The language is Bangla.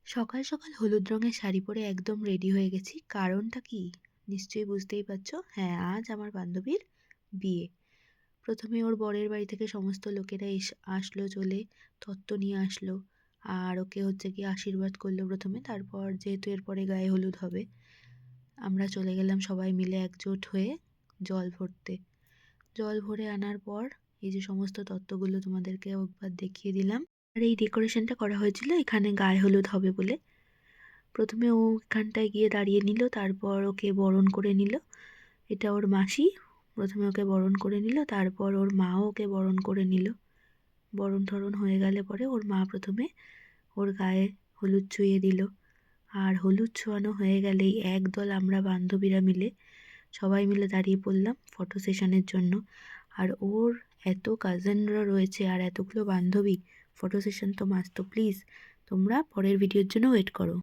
সকাল সকাল হলুদ রঙের শাড়ি পরে একদম রেডি হয়ে গেছি। কারণটা কি? নিশ্চয়ই বুঝতেই পারছো। হ্যাঁ, আজ আমার বান্ধবীর বিয়ে। প্রথমে ওর বরের বাড়ি থেকে সমস্ত লোকেরা আসলো চলে, তত্ত্ব নিয়ে আসলো। আর ওকে হচ্ছে গিয়ে আশীর্বাদ করলো প্রথমে। তারপর যেহেতু এরপরে গায়ে হলুদ হবে, আমরা চলে গেলাম সবাই মিলে একজোট হয়ে জল ভরতে। জল ভরে আনার পর এই যে সমস্ত তত্ত্বগুলো তোমাদেরকে একবার দেখিয়ে দিলাম। আর এই ডেকোরেশনটা করা হয়েছিল এখানে গায়ে হলুদ হবে বলে। প্রথমে ও এখানটায় গিয়ে দাঁড়িয়ে নিল, তারপর ওকে বরণ করে নিল। এটা ওর মাসি। প্রথমে ওকে বরণ করে নিল, তারপর ওর মাও ওকে বরণ করে নিল। বরণ টরণ হয়ে গেলে পরে ওর মা প্রথমে ওর গায়ে হলুদ ছুঁয়ে দিল। আর হলুদ ছোঁয়ানো হয়ে গেলেই একদল আমরা বান্ধবীরা মিলে সবাই মিলে দাঁড়িয়ে পড়লাম ফটো সেশনের জন্য। আর ওর এত কাজিনরা রয়েছে আর এতগুলো বান্ধবী, ফটো সেশন তো মাস্ট। তো প্লিজ তোমরা পরের ভিডিওর জন্য ওয়েট করো।